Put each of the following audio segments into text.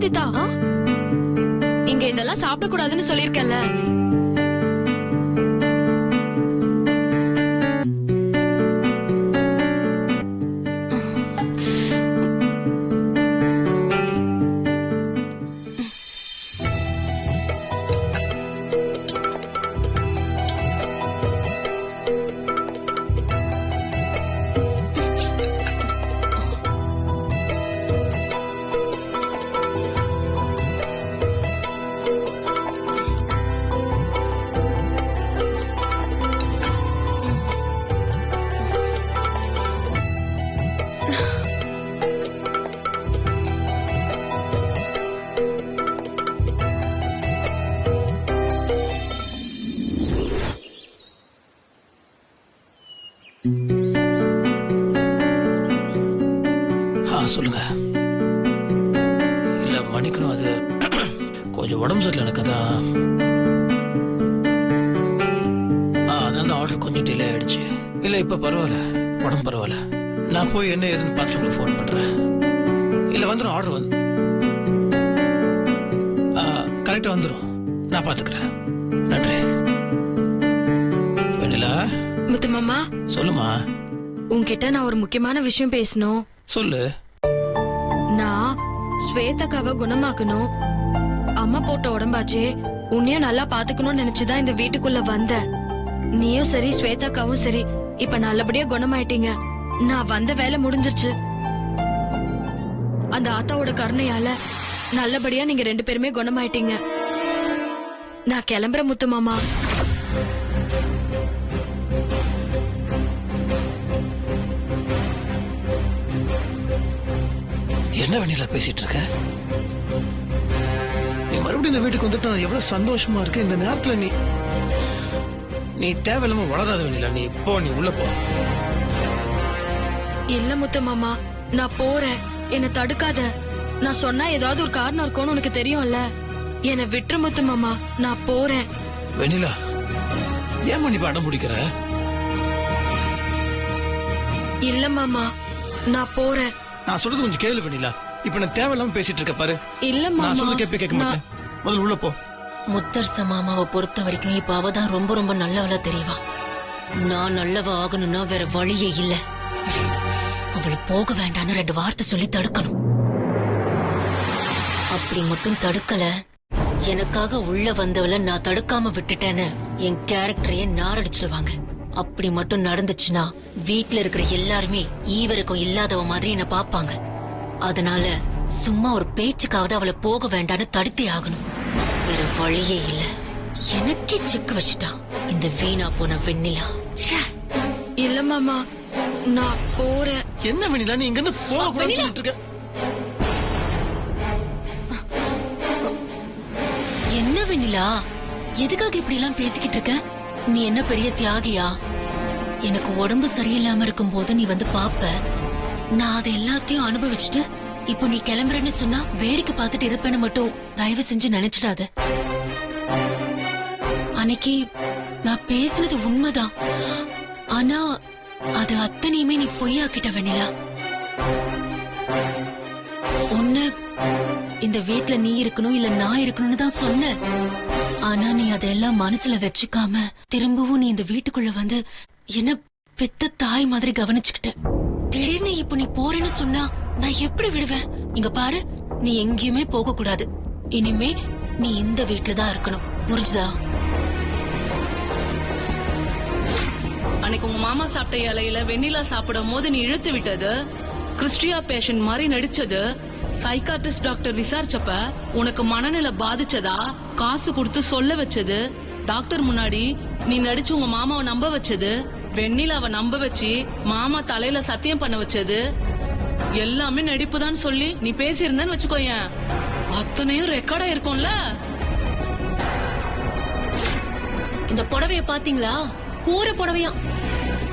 நிவேதிதா, இங்க இதெல்லாம் சாப்பிட கூடாதுன்னு சொல்லிருக்கேன்ல. சொல்லுங்க. இல்ல மன்னிக்கணும், அது கொஞ்சம் உடம்பு சரியில்லை எனக்கு. அதான் ஆர்டர் கொஞ்சம் டிலே ஆயிடுச்சு. இல்ல இப்ப பரவாயில்ல, உடம்பு பரவாயில்ல. நான் போய் என்ன ஏதுன்னு பார்த்துட்டு உங்களுக்கு ஃபோன் பண்றேன். இல்ல வந்துடும், ஆர்டர் வந்து கரெக்டா வந்துடும். நான் பாத்துக்கிறேன். நன்றி. வெண்ணிலா. முத்து மாமா. சொல்லுமா. உன்கிட்ட நான் ஒரு முக்கியமான விஷயம் பேசணும். சொல்லு. நான் ஸ்வேதாக்காவை குணமாக்கணும். அம்மா போட்ட உடம்பாச்சே, உன்னையும் நல்லா பாத்துக்கணும்னு நினைச்சுதான் இந்த வீட்டுக்குள்ள வந்த. நீயும் சரி ஸ்வேதாக்காவும் சரி இப்ப நல்லபடியா குணமாயிட்டீங்க. நான் வந்த வேலை முடிஞ்சிருச்சு. அந்த ஆத்தாவோட கருணையால நல்லபடியா நீங்க 2 பேருமே குணமாயிட்டீங்க. நான் கிளம்புறேன் முத்து மாமா. என்ன வெண்ணிலா பேசிட்டு இருக்க? நீ மறுபடியும் இந்த வீட்டுக்கு வந்துட்டு நான் எவ்வளவு சந்தோஷமா இருக்கு. இந்த நேரத்துல நீ தேவையில்லாம வளராத வெண்ணிலா. நீ போ, நீ உள்ள போ. இல்ல முத்து மாமா, நான் போறேன். என்ன தடுக்காத. நான் சொன்னா ஏதாவது ஒரு காரணம் இருக்கும்னு உனக்கு தெரியும்ல. என்ன விட்டுரு முத்து மாமா, நான் போறேன். வெண்ணிலா, ஏன் நீ அடம் பிடிக்கிற? இல்ல மாமா, நான் போறேன். நான் சொல்றது கொஞ்சம் கேளு வெண்ணிலா. இப்ப நான் தேவையில்லாம பேசிட்டு இருக்க பாரு. இல்ல மாமா, நான் சொல்றது கேட்க மாட்டேன். முதல்ல உள்ள போ. முத்தரச மாமாவை பொறுத்த வரைக்கும் இப்ப அவதான் ரொம்ப ரொம்ப நல்லவளா தெரியவா. நான் நல்லவ ஆகணும்னா வேற வழியே இல்ல. அவளை போக வேண்டான்னு 2 வார்த்தை சொல்லி தடுக்கணும். அப்படி மட்டும் தடுக்கல, எனக்காக உள்ள வந்தவள நான் தடுக்காம விட்டுட்டேன்னு என் கேரக்டரையே நாரடிச்சிடுவாங்க. அப்படி மட்டும் நடந்துச்சுன்னா வீட்டுல இருக்கிற எல்லாருமே ஈவருக்கும் இல்லாதவ மாதிரி என்ன பாப்பாங்க. அதனால சும்மா ஒரு பேச்சுக்காவது அவளை போக வேண்டான்னு தடுத்தே ஆகணும். வேற வழியே இல்ல. எனக்கே செக் வச்சுட்டா இந்த வீணா போன வெண்ணிலா. இல்ல மாமா, நான் போறேன். என்ன வெண்ணிலா, நீ இங்க இருந்து போக கூடாதுன்னு சொல்லிட்டு இருக்க? என்ன வெண்ணிலா, எதுக்காக இப்படி எல்லாம் பேசிக்கிட்டு இருக்க? நீ என்ன பெரிய தியாகியா? எனக்கு உடம்பு சரியில்லாம இருக்கும் போது நீ வந்து பாப்ப. நான் அதை எல்லாத்தையும் அனுபவிச்சுட்டு இப்போ நீ கிளம்புறேன்னு சொன்னா வேடிக்கை பார்த்துட்டு இருப்பேன்னு மட்டும் தயவு செஞ்சு நினைச்சிடாத. அன்னைக்கு நான் பேசுனது உண்மைதான். ஆனா அது அத்தனையுமே நீ பொய்யாக்கிட்ட வெண்ணிலா. ஒண்ணு இந்த வீட்டுல நீ இருக்கணும் இல்ல நான் இருக்கணும்னு தான் சொன்ன. ஆனா நீ அதெல்லாம் மனசுல வச்சுக்காம திரும்பவும் நீ இந்த வீட்டுக்குள்ள வந்து என்ன பெத்த தாய் மாதிரி கவனிச்சுக்கிட்ட. திடீர்னு இப்ப நீ போறேன்னு சொன்னா நான் எப்படி விடுவேன்? இங்க பாரு, நீ எங்கேயுமே போக கூடாது. இனிமே நீ இந்த வீட்டுல தான் இருக்கணும், புரிஞ்சுதா? அன்னைக்கு உங்க மாமா சாப்பிட்ட இலையில வெண்ணிலா சாப்பிடும் போது நீ இழுத்து விட்டது, கிறிஸ்டியா பேஷண்ட் மாதிரி நடிச்சது, சைக்காட்ரிஸ்ட் டாக்டர் விசாரிச்சப்ப உனக்கு மனநிலை பாதிச்சதா காசு கொடுத்து சொல்ல வச்சது, டாக்டர் முன்னாடி நீ நடிச்சு உங்க மாமாவை நம்ப வச்சது, வெண்ணிலாவை நம்ப வச்சு மாமா தலையில சத்தியம் பண்ண வச்சது எல்லாமே நடிப்புதான் சொல்லி நீ பேசியிருந்தன்னு வச்சுக்கோயேன், அத்தனையும் ரெக்கார்டா இருக்கும்ல. இந்த புடவைய பாத்தீங்களா? கூரை புடவையா.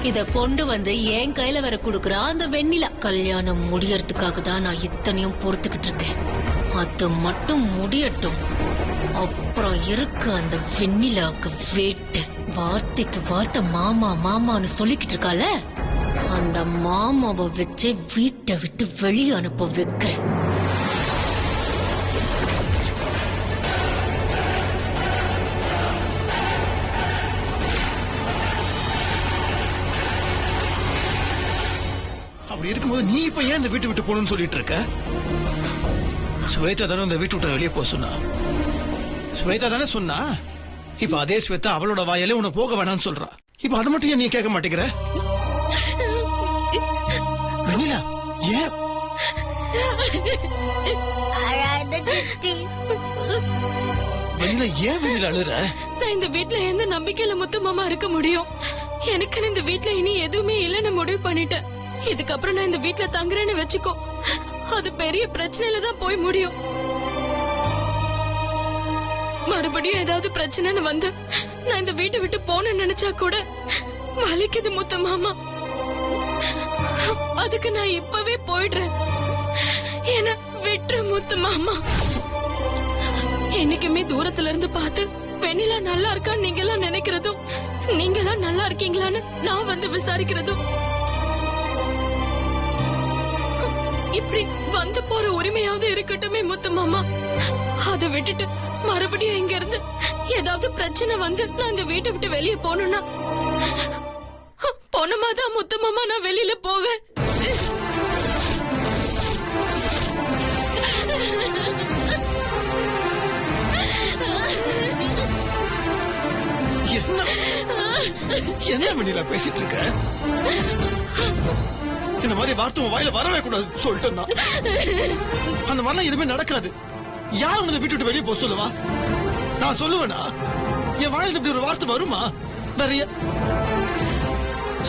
இத கொண்டு வந்து என் கையில வர குடுக்கறா அந்த வெண்ணிலா. கல்யாணம் முடியறதுக்காக தான் நான் இத்தனையும் பொறுத்துக்கிட்டு இருக்கேன். அது மட்டும் முடியட்டும், அப்புறம் இருக்கு அந்த வெண்ணிலாவுக்கு வேட்டு. வார்த்தைக்கு வார்த்தை மாமா மாமான்னு சொல்லிக்கிட்டு இருக்கால, அந்த மாமாவை வச்சு வீட்டை விட்டு வெளியே அனுப்ப வைக்கிறேன். அப்படி இருக்கும்போது நீ இப்ப ஏன் இந்த வீட்டை விட்டு போகணும்னு சொல்லிட்டு இருக்க? ஸ்வேதா தானே இந்த வீட்டு விட்டு வெளியே போக சொன்னா. ஸ்வேதா தானே சொன்னா. இப்ப அதே ஸ்வேதா அவளோட வாயாலே உன்னை போக வேணாம்னு சொல்றா. இப்ப அதை மட்டும் ஏன் நீ கேட்க மாட்டேங்கிற? வெண்ணிலா ஏன் வெண்ணிலா ஏன் வெண்ணிலா அழுற? நான் இந்த வீட்ல எந்த நம்பிக்கையில முத்து மாமா இருக்க முடியும்? எனக்கு இந்த வீட்ல இனி எதுவுமே இல்லைன்னு முடிவு பண்ணிட்டேன். இதுக்கப்புறம் நான் இந்த வீட்ல தங்குறேன்னு வச்சுக்கோ, அது பெரிய பிரச்சனையில தான் போய் முடியும். மறுபடியும் ஏதாவது பிரச்சனைன்னு வந்து நான் இந்த வீட்டை விட்டு போனேன்னு நினைச்சா கூட வலிக்குது முத்து மாமா. அதுக்கு நான் இப்பவே போயிடுறேன். என்ன விட்டுரு முத்து மாமா. என்னைக்குமே தூரத்துல இருந்து பார்த்து வெண்ணிலா நல்லா இருக்கான்னு நீங்க எல்லாம் நினைக்கிறதும், நீங்க எல்லாம் நல்லா இருக்கீங்களான்னு நான் வந்து விசாரிக்கிறதும், இப்படி வந்து போற உரிமையாவது இருக்கட்டுமே முத்து மாமா. அதை விட்டுட்டு மறுபடியும் இங்க இருந்து ஏதாவது பிரச்சனை வந்து நான் இந்த வீட்டை விட்டு வெளியே போனோம்னா போனமாதான் முத்து மாமா நான் வெளியில போவேன். என்ன வெண்ணிலா பேசிட்டு இருக்க? இந்த மாதிரி வார்த்தை உன் வாயில வரவே கூடாது சொல்லிட்டேன்னா. அந்த மாதிரிலாம் எதுவுமே நடக்காது. யார் உன்னை வீட்டு விட்டு வெளியே போக சொல்லுவா? நான் சொல்லுவேனா? என் வாயில இப்படி ஒரு வார்த்தை வருமா? நிறைய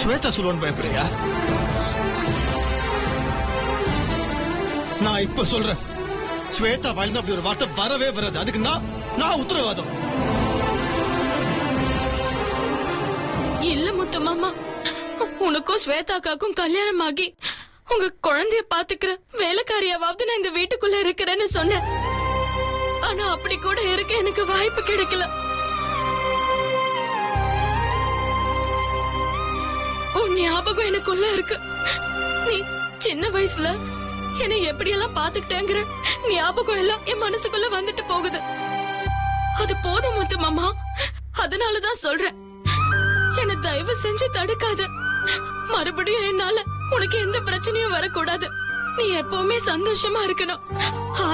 ஸ்வேதா சொல்லுவான்னு பயப்படுறியா? நான் இப்ப சொல்றேன், ஸ்வேதா வாயில அப்படி ஒரு வார்த்தை வரவே வராது. அதுக்கு நான் உத்தரவாதம். இல்ல முத்து மாமா, உனக்கும் ஸ்வேதாக்காக்கும் கல்யாணம் ஆகி உங்க குழந்தைய பாத்துக்கிற வேலைக்காரியாவது நான் இந்த வீட்டுக்குள்ள இருக்கிறேன்னு சொன்னேன். ஆனா அப்படி கூட இருக்க எனக்கு வாய்ப்பு கிடைக்கல. உன் ஞாபகம் எனக்குள்ள இருக்கு. நீ சின்ன வயசுல என்னை எப்படியெல்லாம் பாத்துக்கிட்டேங்கிற ஞாபகம் எல்லாம் என் மனசுக்குள்ள வந்துட்டு போகுது. அது போதும் முத்து மாமா. அதனாலதான் சொல்றேன், என்ன தயவு செஞ்சு தடுக்காத. மறுபடியும் என்னால உனக்கு எந்த பிரச்சனையும் வரக்கூடாது. நீ எப்பவுமே சந்தோஷமா இருக்கணும்.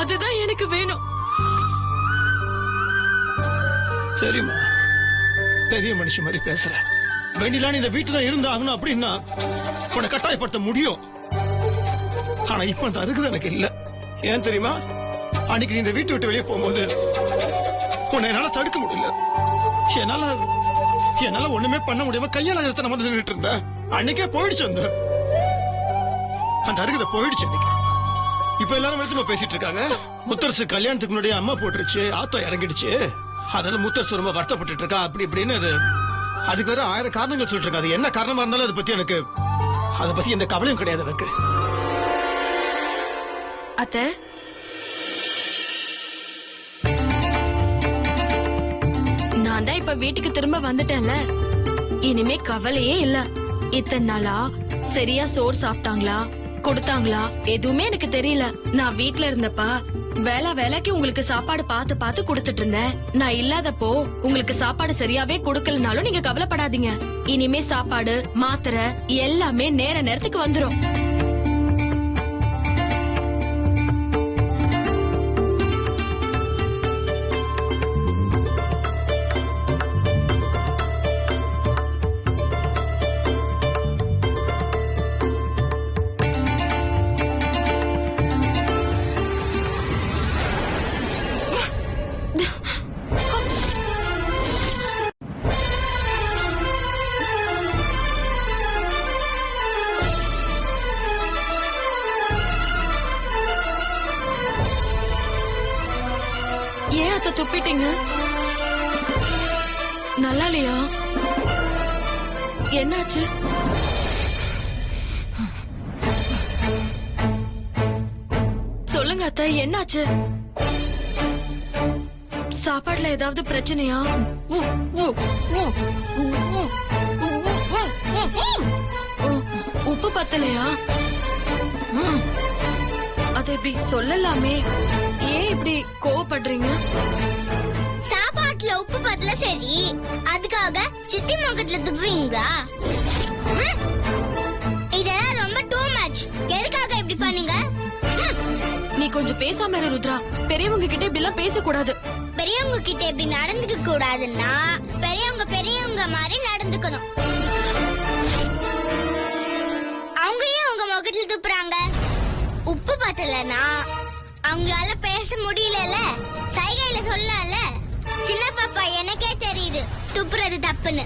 அதுதான் எனக்கு வேணும். சரிம்மா, பெரிய மனுஷன் மாதிரி பேசுற. வெண்ணிலா இந்த வீட்டுல இருந்தாகணும் அப்படின்னா உன்னை கட்டாயப்படுத்த முடியும். ஆனா இப்ப அந்த அருகுது எனக்கு இல்ல. ஏன் தெரியுமா? அன்னைக்கு நீ இந்த வீட்டை விட்டு வெளியே போகும்போது உன்னை என்னால தடுக்க முடியல. என்னால ஒண்ணுமே பண்ண முடியாம கையால எத்தனை வந்து நின்றுட்டு இருந்த. அன்னைக்கே போயிடுச்சு அந்த அருகுத போயிடுச்சு. அன்னைக்கு இப்ப எல்லாரும் வெளியே பேசிட்டு இருக்காங்க. முத்தரசு கல்யாணத்துக்கு முன்னாடி அம்மா போட்டுருச்சு, ஆத்தா இறங்கிடுச்சு, அதனால முத்தரசு ரொம்ப வருத்தப்பட்டு இருக்கா அப்படி இப்படின்னு. அதுக்கு வேற 1000 காரணங்கள் சொல்லிட்டு இருக்காது. என்ன காரணமா இருந்தாலும் அதை பத்தி எந்த கவலையும் கிடையாது எனக்கு. அத்தை, நான் தான் இப்ப வீட்டுக்கு திரும்ப வந்துட்டேன்ல, இனிமே கவலையே இல்ல. இத்தனை நாளா சரியா சோறு சாப்பிட்டாங்களா கொடுத்தாங்களா எதுவுமே எனக்கு தெரியல. நான் வீட்ல இருந்தப்ப வேலைக்கு உங்களுக்கு சாப்பாடு பார்த்து பார்த்து கொடுத்துட்டு இருந்தேன். நான் இல்லாதப்போ உங்களுக்கு சாப்பாடு சரியாவே கொடுக்கலனாலும் நீங்க கவலைப்படாதீங்க. இனிமே சாப்பாடு மாத்திரை எல்லாமே நேரத்துக்கு வந்துரும். ஏன் அத்தை துப்பிட்டீங்க? நல்லா இல்லையா? என்னாச்சு? சொல்லுங்க அத்தை, என்னாச்சு? சாப்பாடுல ஏதாவது பிரச்சனையா? உப்பு பத்தலையா? அதை இப்படி சொல்லலாமே, ஏன் இப்படி கோவப்படுறீங்க? சாப்பாட்டுல உப்பு பத்தல சரி, அதுக்காக சித்தி முகத்துல துப்புவீங்களா? இதெல்லாம் ரொம்ப டூ மச். பண்ணுங்க. நீ கொஞ்சம் பேசாம இரு ருத்ரா. பெரியவங்க கிட்ட இப்படி எல்லாம் பேசக்கூடாது. பெரியவங்க கிட்ட இப்படி நடந்துக்க கூடாதுன்னா பெரியவங்க பெரியவங்க மாதிரி நடந்துக்கணும். அவங்க ஏன் உங்க முகத்துல துப்புறாங்க? உப்பு பத்தலனா அவங்களால பேச முடியலல, சைகையில சொல்லல. சின்ன பாப்பா எனக்கே தெரியுது துப்புறது தப்புன்னு.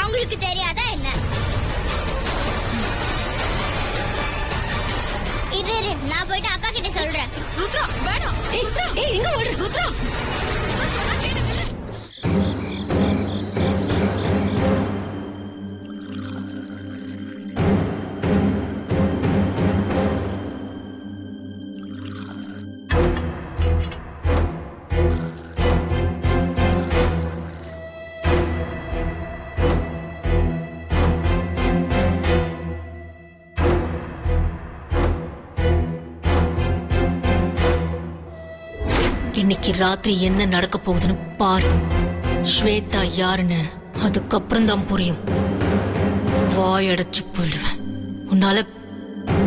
அவங்களுக்கு தெரியாதா என்ன? இது நான் போயிட்டு அப்பா கிட்ட சொல்றேன். ருத்ரா வேணாம். ஏய் எங்க ஓடுற ருத்ரா? இன்னைக்கு ராத்திரி என்ன நடக்க போகுதுன்னு பாரு. ஸ்வேதா யாருன்னு அதுக்கப்புறம் தான் புரியும். வாயடைச்சு போயிடுவேன். உன்னால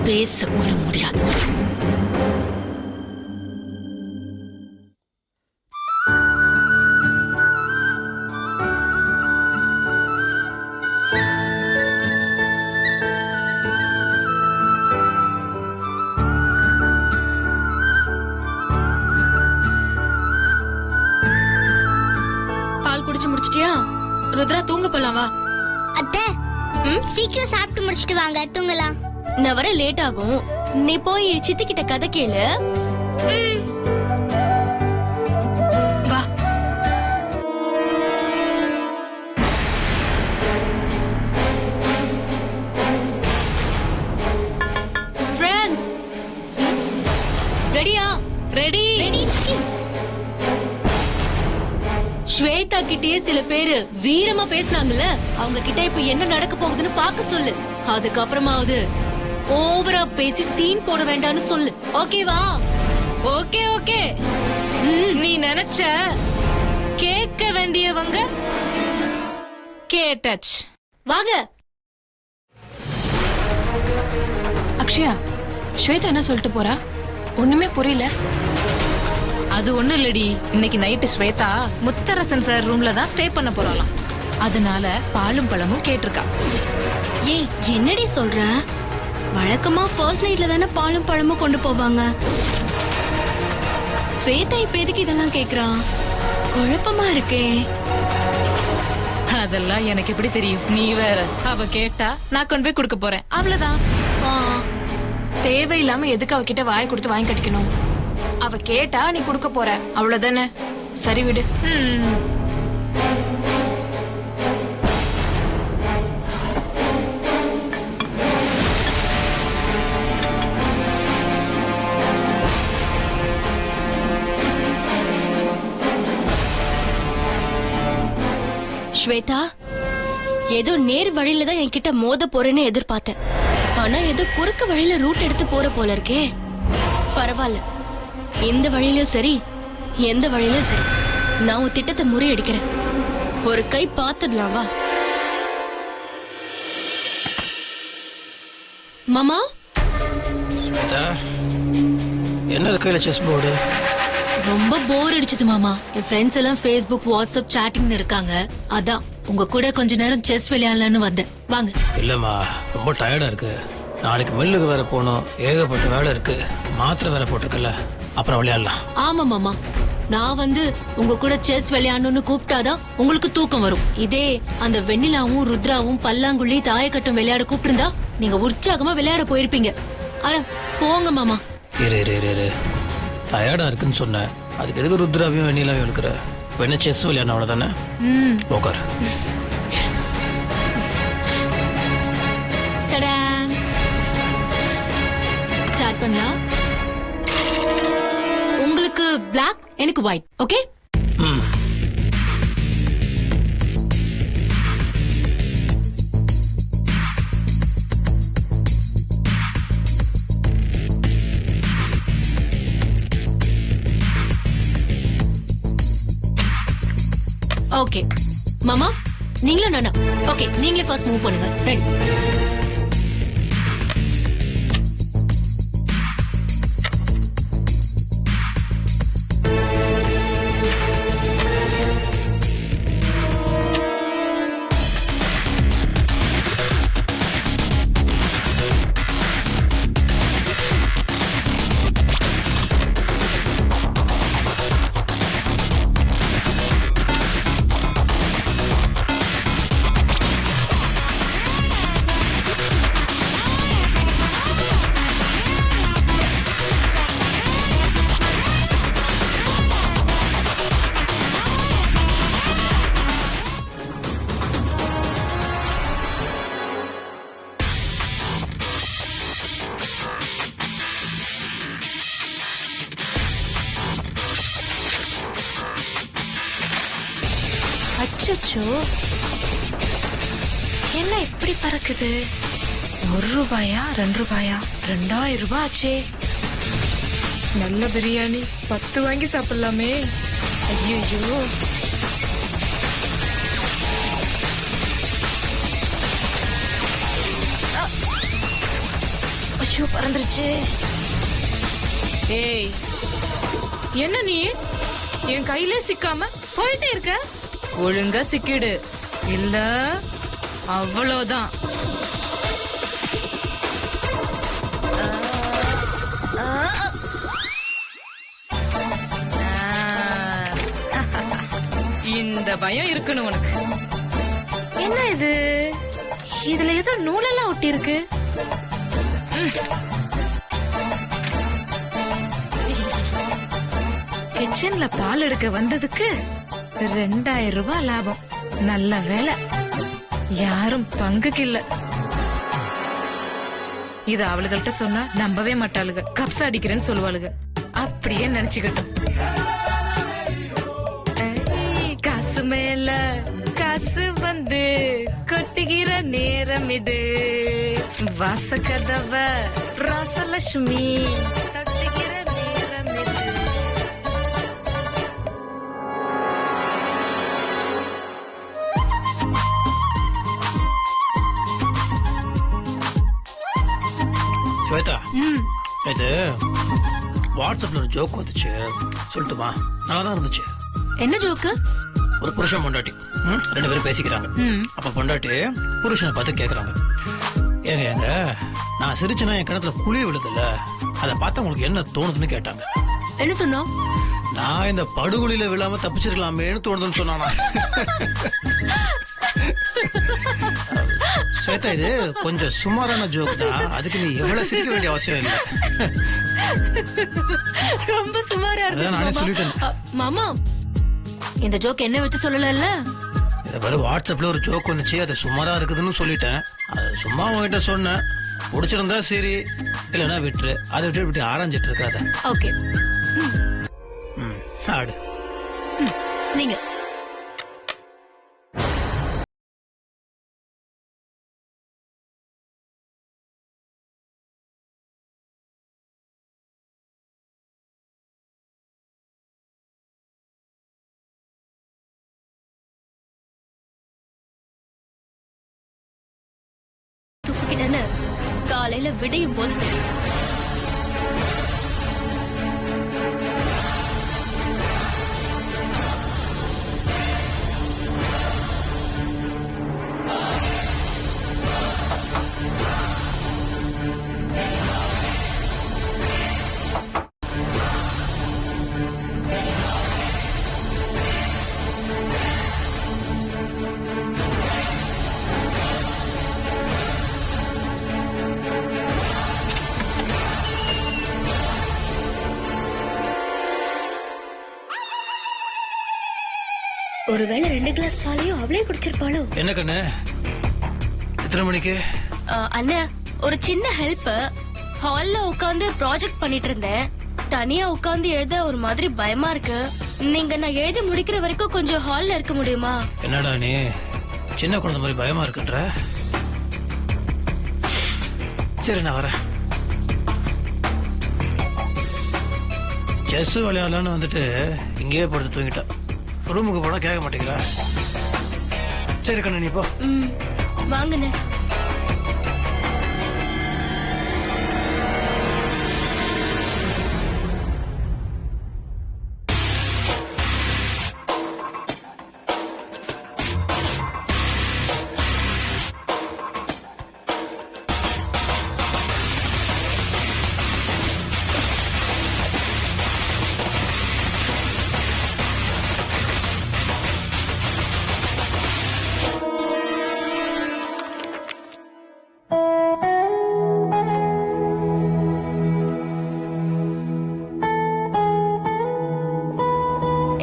பேசக்கூட முடியாது. குடிச்சு முடிச்சிட்டியா? ருத்ரா தூங்க போலாம் வா. அத்தை சீக்கிரம் சாப்பிட்டு முடிச்சிட்டு வாங்க, தூங்கலாம். நான் வர லேட் ஆகும். நீ போய் சித்தி கிட்ட கதை கேளு. வா. ஃப்ரெண்ட்ஸ் ரெடியா? ரெடி. ஸ்வேதா கிட்டயே சில பேரு வீரமா பேசினாங்கல்ல, அவங்க கிட்ட இப்ப என்ன நடக்க போகுதுன்னு பாக்க சொல்லு. அதுக்கப்புறமாவது ஓவரா பேசி சீன் போட வேண்டாம்னு சொல்லு. ஓகேவா? Okay okay. நீ நினைச்ச கேட்க வேண்டியவங்க கேட்டச். வாங்க. அக்ஷயா, ஸ்வேதா என்ன சொல்லிட்டு போறா? ஒண்ணுமே புரியல. அது ஒண்ணும் இல்லடி, இன்னைக்கு நைட்டு ஸ்வேதா முத்தரசன் சார் ரூம்ல தான் ஸ்டே பண்ண போறாளாம். அதனால பாலும் பழமும் கேட்டிருக்கா. ஏய் என்னடி சொல்ற? வழக்கமா ஃபர்ஸ்ட் நைட்ல தானே பாலும் பழமும் கொண்டு போவாங்க. ஸ்வேதா இப்ப எதுக்கு இதெல்லாம் கேக்குறா? குழப்பமா இருக்கே. அதெல்லாம் எனக்கு எப்படி தெரியும்? நீ வேற. அவ கேட்டா நான் கொண்டு போய் கொடுக்க போறேன், அவ்வளவுதான். தேவையில்லாம எதுக்கு அவகிட்ட வாய் கொடுத்து வாங்கி கட்டிக்கணும்? அவ கேட்டா நீ கொடுக்க போற, அவ்வளவுதானே. சரி விடு. ஸ்வேதா, ஏதோ நேர் வழியில தான் என்கிட்ட மோத போறேன்னு எதிர்பார்த்தேன். ஆனா ஏதோ குறுக்க வழியில ரூட் எடுத்து போற போல இருக்கே. பரவாயில்ல, இந்த வழியிலயும் சரி எந்த வழியிலயும் சரி நான் உன் திட்டத்தை முறியடிக்கிறேன். ஒரு கை பார்த்துடலாம் வா. மாமா, என்ன கையில செஸ் போர்டு? ரொம்ப போர் அடிச்சது மாமா. என் ஃப்ரெண்ட்ஸ் எல்லாம் ஃபேஸ்புக் வாட்ஸ்அப் சாட்டிங்னு இருக்காங்க. அதான் உங்க கூட கொஞ்ச நேரம் செஸ் விளையாடலான்னு வந்தேன். வாங்க. இல்லம்மா, ரொம்ப டயர்டா இருக்கு. நாளைக்கு மில்லுக்கு வேற போகணும், ஏகப்பட்ட வேலை இருக்கு. மாத்திரை வேற போட்டிருக்கல, அப்புறம் விளையாடலாம். ஆமா மாமா, நான் வந்து உங்க கூட செஸ் விளையாடணும்னு கூப்பிட்டாதான் உங்களுக்கு தூக்கம் வரும். இதே அந்த வெண்ணிலாவும் ருத்ராவும் பல்லாங்குழி தாயக்கட்டும் விளையாட கூப்பிட்டுருந்தா நீங்க உற்சாகமா விளையாட போயிருப்பீங்க. ஆனா போங்க மாமா. இரு டயர்டா இருக்குன்னு சொன்னேன். அதுக்கு எதுக்கு ருத்ராவையும் வெண்ணிலாவையும் எடுக்கிற? வேணா செஸ் விளையாடணும், அவ்வளவுதானே. உட்கார். ஸ்டார்ட் பண்ணலாம். உங்களுக்கு பிளாக், எனக்கு ஒயிட். ஓகே. ஓகே மாமா, நீங்களும் நானா? ஓகே, நீங்களே ஃபர்ஸ்ட் மூவ் பண்ணுங்க. ரெடி. அச்சோ, என்ன இப்படி பறக்குது? 1 ரூபாயா 2 ரூபாயா 2000 ரூபாய் ஆச்சே. நல்ல பிரியாணி 10 வாங்கி சாப்பிடலாமே. ஐயோ, ஐயோ பறந்துருச்சு. ஏய், என்ன நீ என் கையிலே சிக்காம போயிட்டே இருக்க? ஒழுங்கா சிக்கிடு, இல்ல அவ்வளவுதான். இந்த பயம் இருக்கணும் உனக்கு. என்ன இது? இதுல ஏதோ நூலெல்லாம் ஒட்டி இருக்கு. கிச்சன்ல பால் எடுக்க வந்ததுக்கு 2000 ரூபாய் லாபம். நல்ல வேலை, யாரும் பங்குக்கு இல்ல. இது அவளுகள்ட்ட சொன்னா நம்பவே மாட்டாளுக. கப்ஸ் அடிக்கிறேன்னு சொல்லுவாளுக. அப்படியே நினைச்சுக்கிட்டோம். காசு மேல காசு வந்து கொட்டுகிற நேரம் இது. வாசகதவ ராசலட்சுமி தட்டுகிற நேரம் இது. ஸ்வேதா, இது வாட்ஸ்அப்ல ஒரு ஜோக் வந்துச்சு, சொல்லட்டுமா? நல்லா தான் இருந்துச்சு. என்ன ஜோக்கு? ஒரு புருஷன் பொண்டாட்டி 2 பேரும் பேசிக்கிறாங்க. அப்ப பொண்டாட்டி புருஷனை பார்த்து கேக்குறாங்க, ஏங்க நான் சிரிச்சுனா என் கிணத்துல குழி விழுதுல்ல, அதை பார்த்தா உங்களுக்கு என்ன தோணுதுன்னு கேட்டாங்க. என்ன சொன்னோம்? நான் இந்த படுகொலியில விழாம தப்பிச்சிருக்கலாமேன்னு தோணுதுன்னு சொன்னானா. ஸ்வேதா, இது கொஞ்சம் சுமாரான ஜோக் தான், அதுக்கு நீ எவ்வளவு சிரிக்க வேண்டிய அவசியம் இல்லை. ரொம்ப சுமாரா நானே இருந்துச்சு சொல்லிட்டேன். மாமா. இந்த ஜோக் என்ன வச்சு சொல்லல? இத பாரு, வாட்ஸ்அப்ல ஒரு ஜோக் வந்துச்சு, அது சுமாரா இருக்குதுன்னு சொல்லிட்டேன். அது சும்மா உங்ககிட்ட சொன்னேன். பிடிச்சிருந்தா சரி, இல்லைன்னா விட்டுரு. அதை விட்டு இப்படி ஆராய்ஞ்சிட்டு இருக்காத. ஓகே, ஆடு. நீங்க தூக்கிட்டேன்னு காலையில விடையும் போது தெரியும். ஒருவேளை 2 கிளாஸ் பாலையும் அவளே குடிச்சிருப்பாளோ? என்ன கண்ணு, எத்தனை மணிக்கு? அண்ணா, ஒரு சின்ன ஹெல்ப். ஹால்ல உட்கார்ந்து ப்ராஜெக்ட் பண்ணிட்டு இருந்தேன். தனியா உட்கார்ந்து எழுத ஒரு மாதிரி பயமா இருக்கு. நீங்க நான் எழுதி முடிக்கிற வரைக்கும் கொஞ்சம் ஹால்ல இருக்க முடியுமா? என்னடா நீ சின்ன குழந்தை மாதிரி பயமா இருக்குன்ற? சரி, நான் வரேன். செஸ் விளையாடலான்னு வந்துட்டு இங்கேயே படுத்து தூங்கிட்டேன். ரூமுக்கு போனா கேட்க மாட்டேங்கிறா. சரி கண்ணு, நீ போ. வாங்கண்ணே.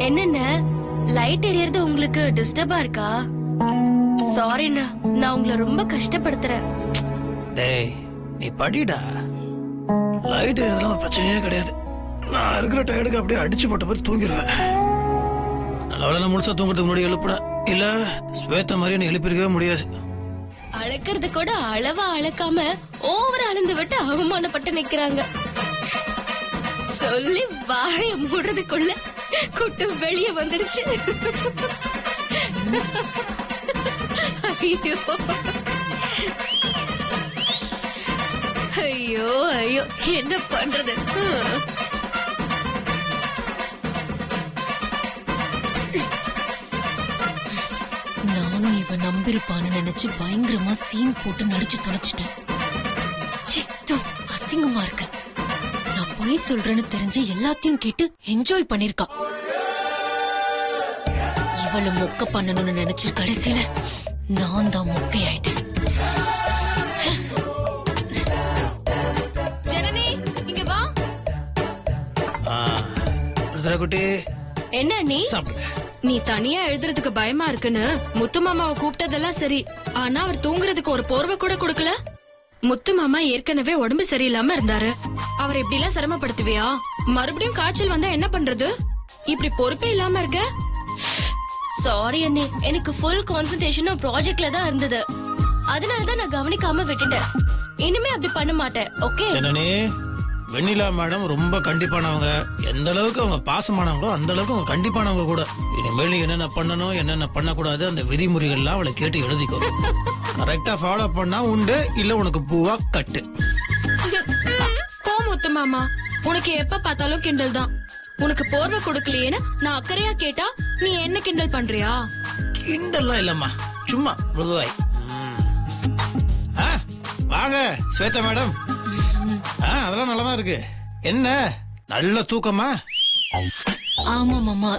என்னென்ன லைட் எரியறது உங்களுக்கு டிஸ்டர்பா இருக்கா? சாரிண்ணா, நான் உங்களை ரொம்ப கஷ்டப்படுத்துறேன். டேய், நீ படிடா. லைட் இதெல்லாம் பிரச்சனையே கிடையாது. நான் இருக்கிற டயர்டுக்கு அப்படியே அடிச்சு போட்ட மாதிரி தூங்கிடுவேன். நல்ல வேலை நான் முழுசா தூங்குறதுக்கு முன்னாடி எழுப்புனேன். இல்ல ஸ்வேதா மாதிரி என்ன எழுப்பிருக்கவே முடியாது. அளக்கிறது கூட அளவா அளக்காம ஓவர் அளந்து விட்டு அவமானப்பட்டு நிக்கிறாங்க. சொல்லி வாய மூடுறதுக்குள்ள குட்டு வெளியே வந்துடுச்சு. ஐயோ ஐயோ ஐயோ என்ன பண்றது? நானும் இவன் நம்பிருப்பான்னு நினைச்சு பயங்கரமா சீன் போட்டு நடிச்சு தொலைச்சிட்டேன். அசிங்கமா இருக்க. நான் போய் சொல்றேன்னு தெரிஞ்சு எல்லாத்தையும் கேட்டு என்ஜாய் பண்ணிருக்கா. இவள மொக்க பண்ணணும்னு நினைச்சு கடைசியில நான் தான் மொக்கையாயிட்டேன். ஜனனி இங்க வா. குட்டி என்ன நீ சாப்பிடுங்க. நீ தனியா எழுதுறதுக்கு பயமா இருக்குன்னு முத்து மாமாவை கூப்பிட்டதெல்லாம் சரி, ஆனா அவர் தூங்குறதுக்கு ஒரு போர்வை கூட கொடுக்கல. முத்து மாமா ஏற்கனவே உடம்பு சரியில்லாம இருந்தாரு. அவர் இப்படி எல்லாம் சிரமப்படுத்துவியா? மறுபடியும் காய்ச்சல் வந்தா என்ன பண்றது? இப்படி பொறுப்பே இல்லாம இருக்க. சாரி அண்ணே, எனக்கு ஃபுல் கான்சென்ட்ரேஷனும் ப்ராஜெக்ட்ல தான் இருந்தது. அதனாலதான் நான் கவனிக்காம விட்டுட்டேன். இனிமே அப்படி பண்ண மாட்டேன். ஓகே ஜனனி, வெண்ணிலா மேடம் ரொம்ப கண்டிப்பானவங்க. எந்த அளவுக்கு அவங்க பாசமானவங்களோ அந்த அளவுக்கு அவங்க கண்டிப்பானவங்க கூட. இனிமேல் என்னென்ன பண்ணணும் என்னென்ன பண்ணக்கூடாது அந்த விதிமுறைகள்லாம் அவளை கேட்டு எழுதிக்கோ. கரெக்டா ஃபாலோ பண்ணா உண்டு, இல்ல உனக்கு பூவா கட்டு. போ முத்து மாமா, உனக்கு எப்ப பார்த்தாலும் கிண்டல் தான். உனக்கு போர்வை கொடுக்கலையேன்னு நான் அக்கறையா கேட்டா நீ என்ன கிண்டல் பண்றியா? கிண்டல்லாம் இல்லம்மா, சும்மா மృదుவாய். வாங்க ஸ்வேதா மேடம். அதெல்லாம் நல்லாதான் இருக்கு. என்ன நல்ல தூக்கமா? ஆமா மாமா,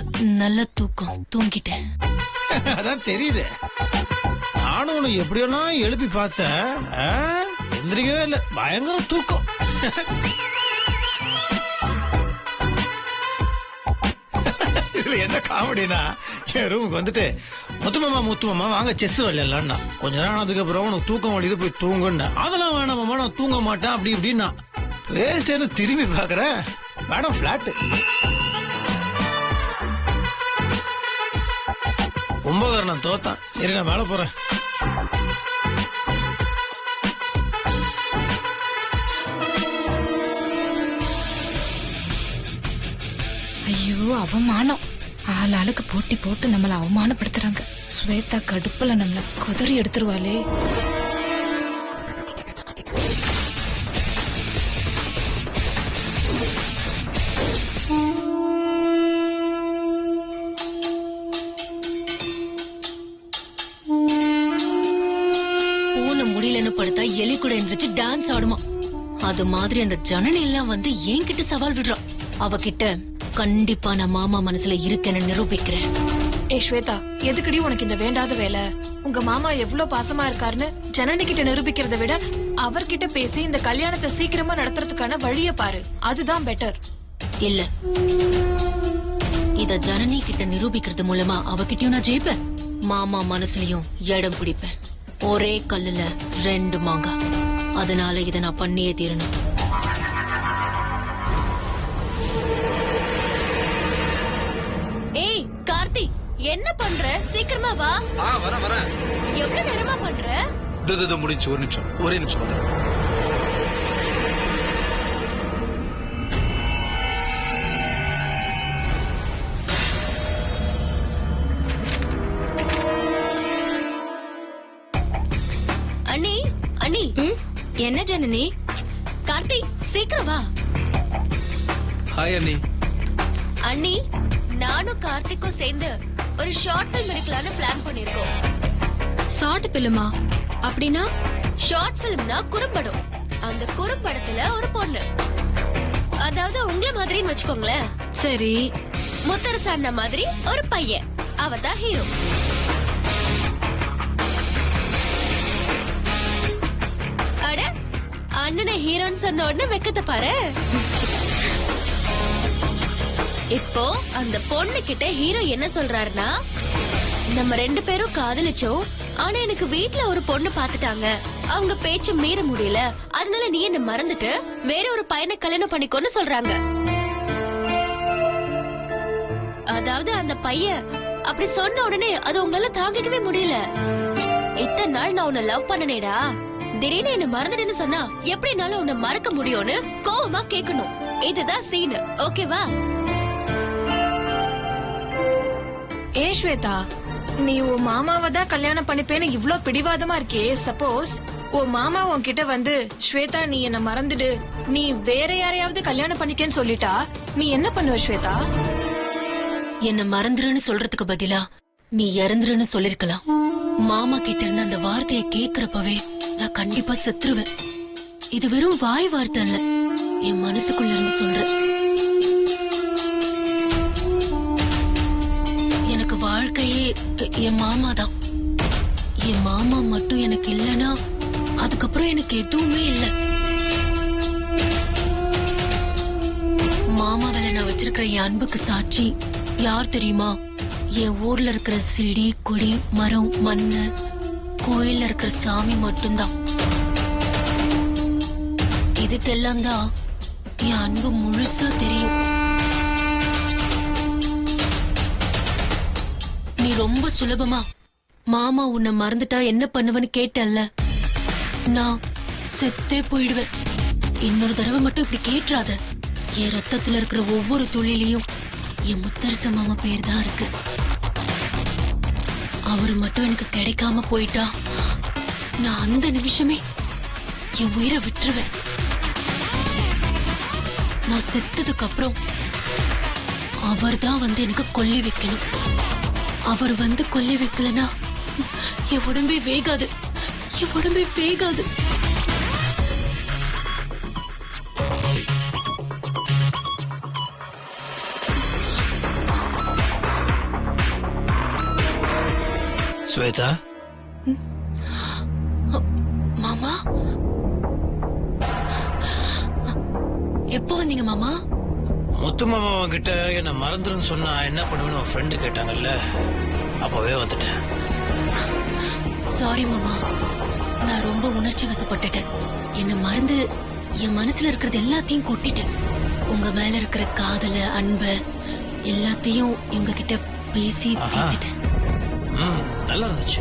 நல்ல தூக்கம். தூங்கிட்டேன். அதான் தெரியுது. நானும் உனக்கு எப்படியெல்லாம் எழுப்பி பார்த்தேன், எந்திரிக்கவே இல்லை. பயங்கர தூக்கம். இதுல என்ன காமெடினா, என் ரூமுக்கு வந்துட்டு முத்து மாமா வாங்க செஸ் விளையாடலான்னா, கொஞ்ச நேரம் அதுக்கப்புறம் உனக்கு தூக்கம் வழிது போய் தூங்குன்னா, அதெல்லாம் வேணாம் மாமா நான் தூங்க மாட்டேன் அப்படி இப்படின்னா. வேஸ்ட் திரும்பி பாக்குறேன், மேடம் பிளாட். கும்பகர்ணன் தோத்தான். சரி நான் மேல போறேன். ஐயோ அவமானம். ஆளாளுக்கு போட்டி போட்டு நம்மள அவமானப்படுத்துறாங்க. ஸ்வேதா கடுப்புல நம்மள குதறி எடுத்துருவாளே. பூனை முடியலன்னு படுத்தா எலி கூட எந்திரிச்சு டான்ஸ் ஆடுமா. அது மாதிரி அந்த ஜனனி எல்லாம் வந்து என்கிட்ட சவால் விடுறான். அவகிட்ட கண்டிப்பா நான் மாமா மனசுல இருக்கேன்னு நிரூபிக்கிறேன். ஏ ஸ்வேதா, எதுக்குடி உனக்கு இந்த வேண்டாத வேலை? உங்க மாமா எவ்வளவு பாசமா இருக்காருன்னு ஜனனி கிட்ட நிரூபிக்கிறத விட அவர்கிட்ட பேசி இந்த கல்யாணத்தை சீக்கிரமா நடத்துறதுக்கான வழிய பாரு. அதுதான் பெட்டர். இல்ல, இத ஜனனி கிட்ட நிரூபிக்கிறது மூலமா அவகிட்டயும் நான் ஜெயிப்பேன், மாமா மனசுலயும் இடம் பிடிப்பேன். ஒரே கல்லுல 2 மாங்காய். அதனால இத நான் பண்ணியே தீரணும். ஏய் கார்த்தி, என்ன பண்ற? சீக்கிரமா வா. வரேன். எவ்வளவு நேரமா பண்ற? முடிஞ்சு. ஒரே நிமிஷம் வந்துடுறேன். அண்ணி என்ன ஜனனி? கார்த்தி சீக்கிரம் வா. ஹாய் அண்ணி. அண்ணி, நானும் கார்த்திக்கும் சேர்ந்து ஒரு ஷார்ட் பிலிம் எடுக்கலாம்னு பிளான் பண்ணிருக்கோம். ஷார்ட் பிலிமா? அப்படின்னா? ஷார்ட் பிலிம்னா குறும்படம். அந்த குறும்படத்துல ஒரு பொண்ணு, அதாவது உங்கள மாதிரின்னு வச்சுக்கோங்களேன். சரி. முத்தரசு அண்ணா மாதிரி ஒரு பையன், அவதான் ஹீரோ. அட, அண்ணனை ஹீரோன்னு சொன்ன உடனே வெக்கத்தை பாரு. இப்போ அந்த பொண்ணு கிட்ட ஹீரோ என்ன சொல்றாருன்னா, நம்ம 2 பேரும் காதலிச்சோம், ஆனா எனக்கு வீட்ல ஒரு பொண்ணு பாத்துட்டாங்க, அவங்க பேச்சு மீற முடியல, அதனால நீ என்ன மறந்துட்டு வேற ஒரு பையனை கல்யாணம் பண்ணிக்கோன்னு சொல்றாங்க. அதாவது அந்த பையன் அப்படி சொன்ன உடனே அது உங்களால தாங்கிக்கவே முடியல. இத்தனை நாள் நான் உன்னை லவ் பண்ணனேடா, திடீர்னு என்ன மறந்துட்டேன்னு சொன்னா எப்படினாலும் உன்னை மறக்க முடியும்னு கோவமா கேட்கணும். இதுதான் சீன், ஓகேவா? ஏ ஸ்வேதா, நீ உன் மாமாவை தான் கல்யாணம் பண்ணிப்பேன்னு இவ்ளோ பிடிவாதமா இருக்கே. சப்போஸ் உன் மாமா உன்கிட்ட வந்து ஸ்வேதா நீ என்ன மறந்துடு, நீ வேற யாரையாவது கல்யாணம் பண்ணிக்கன்னு சொல்லிட்டா நீ என்ன பண்ணுவ ஸ்வேதா? என்ன மறந்துருன்னு சொல்றதுக்கு பதிலா நீ இறந்துருன்னு சொல்லிருக்கலாம். மாமா கிட்ட இருந்த அந்த வார்த்தையை கேக்குறப்பவே நான் கண்டிப்பா செத்துருவேன். இது வெறும் வாய் வார்த்தை இல்ல, என் மனசுக்குள்ள இருந்து சொல்றேன். எனக்கு வாழ்க்கையே என் மாமா தான். என் மாமா மட்டும் எனக்கு இல்லனா அதுக்கப்புறம் எனக்கு எதுவுமே இல்ல. மாமா வேலை நான் வச்சிருக்கிற என் அன்புக்கு சாட்சி யார் தெரியுமா? என் ஊர்ல இருக்கிற செடி கொடி மரம் மண்ணு கோயில்ல இருக்கிற சாமி மட்டும்தான். இதுக்கெல்லாம் தான் என் அன்பு முழுசா தெரியும். நீ ரொம்ப சுலபமா மாமா உன்னை மறந்துட்டா என்ன பண்ணுவன்னு கேட்டல்ல, நான் செத்தே போயிடுவேன். இன்னொரு தடவை மட்டும் இப்படி கேட்டுறாத. என் ரத்தத்துல இருக்கிற ஒவ்வொரு துளிலையும் என் முத்தரச மாமா பேர் தான் இருக்கு. அவரு மட்டும் எனக்கு கிடைக்காம போயிட்டா நான் அந்த நிமிஷமே என் உயிரை விட்டுருவேன். நான் செத்ததுக்கு அப்புறம் அவர் தான் வந்து எனக்கு கொல்லி வைக்கணும். அவர் வந்து கொல்லி வைக்கலனா என் உடம்பே வேகாது, என் உடம்பே வேகாது. ஸ்வேதா, மாமா எப்போ வந்தீங்க மாமா? முத்து மாமா கிட்ட என்ன மறந்துருன்னு சொன்னா என்ன பண்ணுவேன்னு உன் ஃப்ரெண்டு கேட்டாங்கல்ல, அப்பவே வந்துட்டேன். சாரி மாமா, நான் ரொம்ப உணர்ச்சி வசப்பட்டுட்டேன். என்ன மறந்து என் மனசுல இருக்கிறது எல்லாத்தையும் கொட்டிட்டேன். உங்க மேல இருக்கிற காதல அன்ப எல்லாத்தையும் இவங்க கிட்ட பேசி தீர்த்துட்டேன். நல்லா இருந்துச்சு.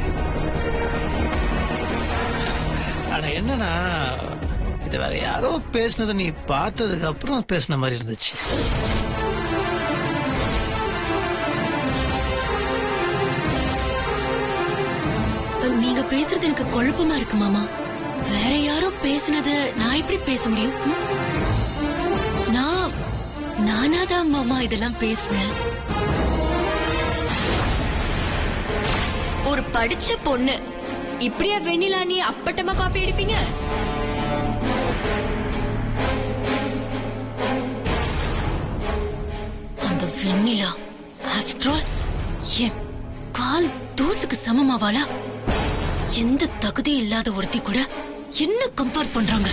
ஆனா என்னன்னா, இது வேற யாரோ பேசினதை நீ பார்த்ததுக்கு அப்புறம் பேசின மாதிரி இருந்துச்சு. நீங்க பேசுறது எனக்கு குழப்பமா இருக்கு மாமா. வேற யாரோ பேசினத நான் எப்படி பேச முடியும்? நானாதான் மாமா இதெல்லாம் பேசினேன். ஒரு படிச்ச பொண்ணு இப்படியா வெண்ணிலா நீ அப்பட்டமா காப்பி அடிப்பீங்க? அந்த வெண்ணிலா ஆஃப்டர் ஆல் என் கால் தூசுக்கு சமமாவாளா? எந்த தகுதி இல்லாத ஒருத்தி கூட என்ன கம்பேர் பண்றாங்க?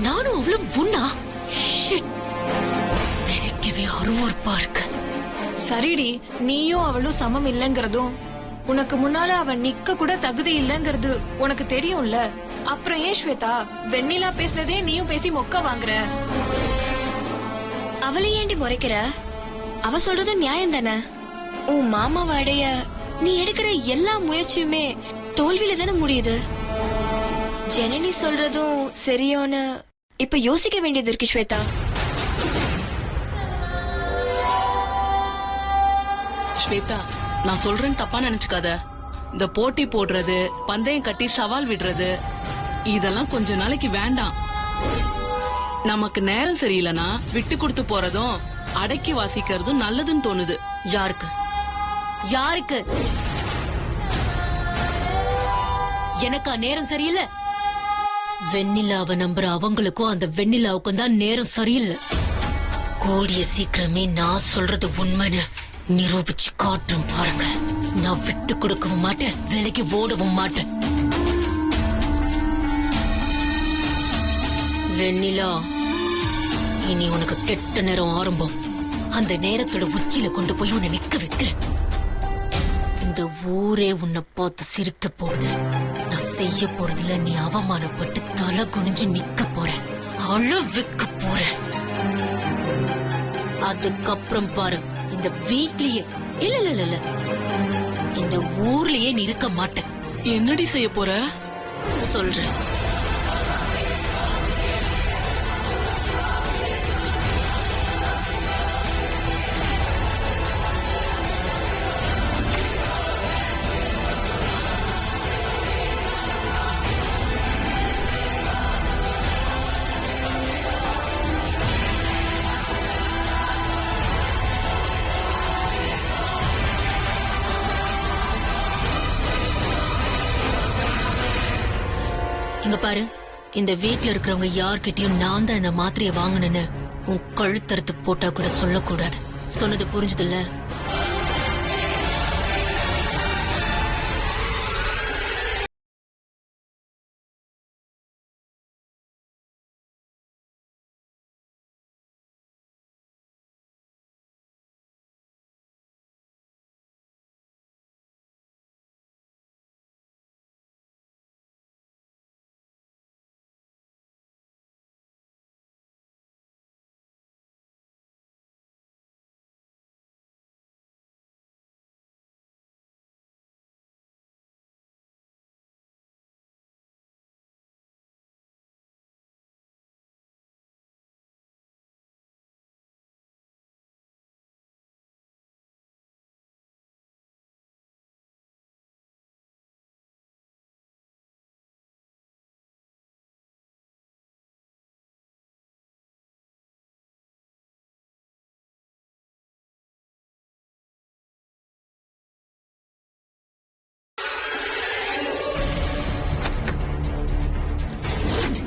நானும் அவ்வளவு ஒண்ணா? நினைக்கவே அருவருப்பா இருக்கு. சரிடி, நீயும் அவளும் சமம் இல்லங்கிறதும் உனக்கு முன்னால அவன் நிக்க கூட தகுதி இல்லங்கிறது உனக்கு தெரியும்ல. அப்புறம் ஏன் ஸ்வேதா வெண்ணிலா பேசினதே நீயும் பேசி மொக்க வாங்குற? அவளை ஏண்டி முறைக்கிற? அவ சொல்றதும் நியாயம் தானே. உன் மாமாவை அடைய நீ எடுக்கிற எல்லா முயற்சியுமே தோல்வியில தானே முடியுது. ஜனனி சொல்றதும் சரியோன்னு இப்ப யோசிக்க வேண்டியது இருக்கு ஸ்வேதா. ஸ்வேதா, நான் சொல்றேன்னு தப்பா நினைச்சுக்காத. இந்த போட்டி போடுறது, பந்தயம் கட்டி சவால் விடுறது இதெல்லாம் கொஞ்ச நாளைக்கு வேண்டாம். நமக்கு நேரம் சரியில்லைனா விட்டு கொடுத்து போறதும் அடக்கி வாசிக்கிறதும் நல்லதுன்னு தோணுது. யாருக்கு யாருக்கு? எனக்கா நேரம் சரியில்லை? வெண்ணிலாவை நம்புற அவங்களுக்கும் அந்த வெண்ணிலாவுக்கும் தான் நேரம் சரியில்லை. கூடிய சீக்கிரமே நான் சொல்றது உண்மைன்னு நிரூபிச்சு காட்டும் பாருங்க. நான் விட்டு கொடுக்கவும் மாட்டேன், விலைக்கு ஓடவும் மாட்டேன். வெண்ணிலா, இனி உனக்கு கெட்ட நேரம் ஆரம்பம். அந்த நேரத்தோட உச்சியில கொண்டு போய் உன்னை நிக்க வைக்கிறேன். இந்த ஊரே உன்னை பார்த்து சிரிக்க போகுது. நான் செய்ய போறதுல நீ அவமானப்பட்டு தலை குனிஞ்சு நிக்க போற, அழ வைக்க போற. அதுக்கப்புறம் பாரு, இந்த வீட்லயே இல்ல இல்ல இல்ல இந்த ஊர்லயே நீ இருக்க மாட்டேன். என்னடி செய்ய போற? சொல்றேன். இங்க பாரு, இந்த வீட்ல இருக்கிறவங்க யார்கிட்டயும் நான் தான் இந்த மாத்திரையை வாங்கினேன்னு உன் கழுத்தறுத்து போட்டா கூட சொல்லக்கூடாது. சொன்னது புரிஞ்சதில்ல?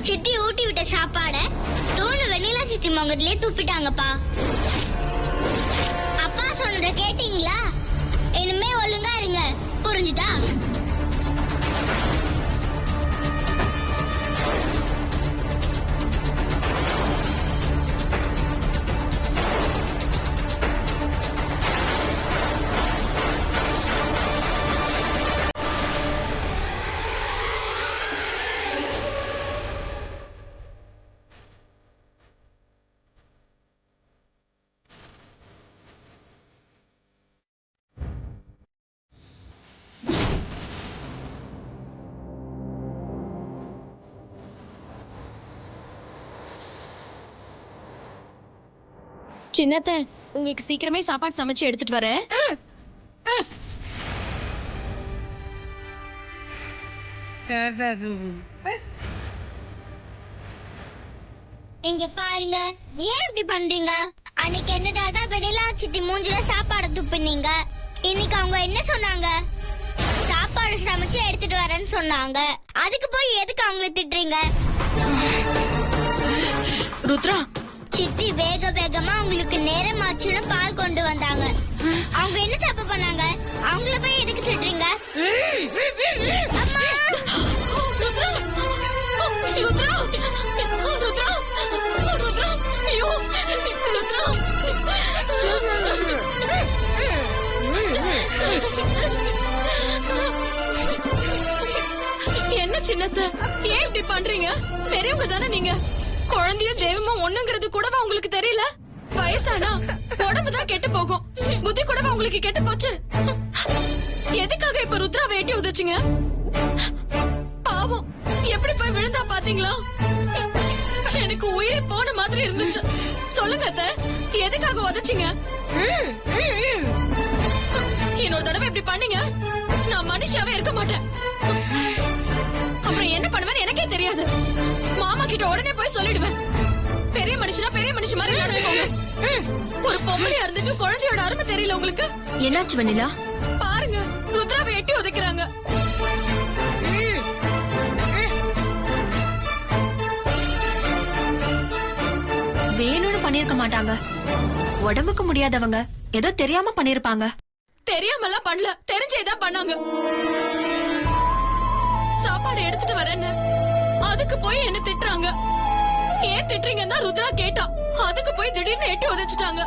சித்தி ஊட்டி விட்ட சாப்பாட தூணு வெண்ணிலா சித்தி மங்கத்திலே துப்பிட்டாங்கப்பா. அப்பா சொன்னதை கேட்டீங்களா? இனிமே ஒழுங்கா இருங்க, புரிஞ்சுதா? சின்னத்த, உங்களுக்கு சீக்கிரமே சாப்பாடு சமைச்சு எடுத்துட்டு வரேன். இங்க பாருங்க, ஏன் இப்படி பண்றீங்க? அன்னைக்கு என்ன டாடா வெண்ணிலா சித்தி மூஞ்சில சாப்பாடு துப்புனீங்க. இன்னைக்கு அவங்க என்ன சொன்னாங்க? சாப்பாடு சமைச்சு எடுத்துட்டு வரேன்னு சொன்னாங்க. அதுக்கு போய் எதுக்கு அவங்கள திட்டுறீங்க? ருத்ரா, சித்தி வேக வேகமா உங்களுக்கு நேரமாச்சுன்னு பால் கொண்டு வந்தாங்க. அவங்க என்ன தப்பு பண்ணாங்க? அவங்கள போய் எதுக்கு திட்டுறீங்க? அம்மா! ருத்ரா, ருத்ரா, ருத்ரா, ருத்ரா, ஐயோ, ருத்ரா. என்ன சின்னத்த, ஏன் இப்படி பண்றீங்க? பெரியவங்க தானே நீங்க. குழந்தையும் தெய்வமும் ஒண்ணுங்கிறது கூடவா உங்களுக்கு தெரியல? வயசானா உடம்புதான் கெட்டு போகும், புத்தி கூடவா உங்களுக்கு கெட்டு போச்சு? எதுக்காக இப்ப ருத்ரா வேட்டி உதச்சிங்க? பாவம், எப்படி போய் விழுந்தா பாத்தீங்களா? எனக்கு உயிரை போன மாதிரி இருந்துச்சு. சொல்லுங்க அத்தை, எதுக்காக உதச்சிங்க? இன்னொரு தடவை இப்படி பண்ணீங்க, நான் மனுஷாவே இருக்க மாட்டேன். அப்புறம் என்ன பண்ணுவேன்னு எனக்கே தெரியாது. மாமா கிட்ட உடனே போய் சொல்லிடுவேன். பெரிய மனுஷனா பெரிய மனுஷன் மாதிரி நடந்துக்கோங்க. ஒரு பொம்பளையா இருந்துட்டு குழந்தையோட அருமை தெரியல உங்களுக்கு? என்னாச்சு வெண்ணிலா? பாருங்க, ருத்ராவை எட்டி உதைக்கிறாங்க. வேணும்னு பண்ணிருக்க மாட்டாங்க. உடம்புக்கு முடியாதவங்க ஏதோ தெரியாம பண்ணிருப்பாங்க. தெரியாமலாம் பண்ணல, தெரிஞ்சேதான் பண்ணாங்க. சாப்பாடு எடுத்துட்டு வரேன்னு அதுக்கு போய் என்ன திட்டுறாங்க. ஏன் திட்டுறீங்கன்னா ருத்ரா கேட்டா. அதுக்கு போய் திடீர்னு எட்டி உதைச்சிட்டாங்க.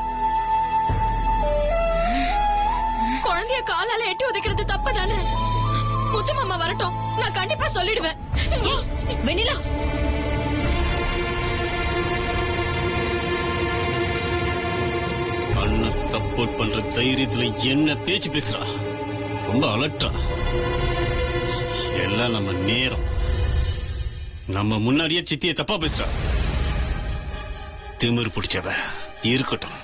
குழந்தைய காலால எட்டி உதைக்கிறது தப்பு தானே? முத்து மாமா வரட்டும், நான் கண்டிப்பா சொல்லிடுவேன். வெண்ணிலா, அண்ணன் சப்போர்ட் பண்ற தைரியத்துல என்ன பேச்சு பேசுறா? ரொம்ப அலட்டா. எல்லாம் நம்ம நேரம். நம்ம முன்னாடியே சித்தியை தப்பா பேசுறா. திமிரு பிடிச்சவ இருக்கட்டும்.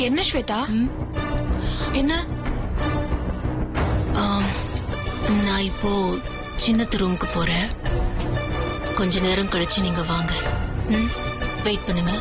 என்ன ஸ்வேதா? என்ன? நான் இப்போ சின்னத்து ரூமுக்கு போறேன். கொஞ்ச நேரம் கழிச்சு நீங்க வாங்க. வெயிட் பண்ணுங்க.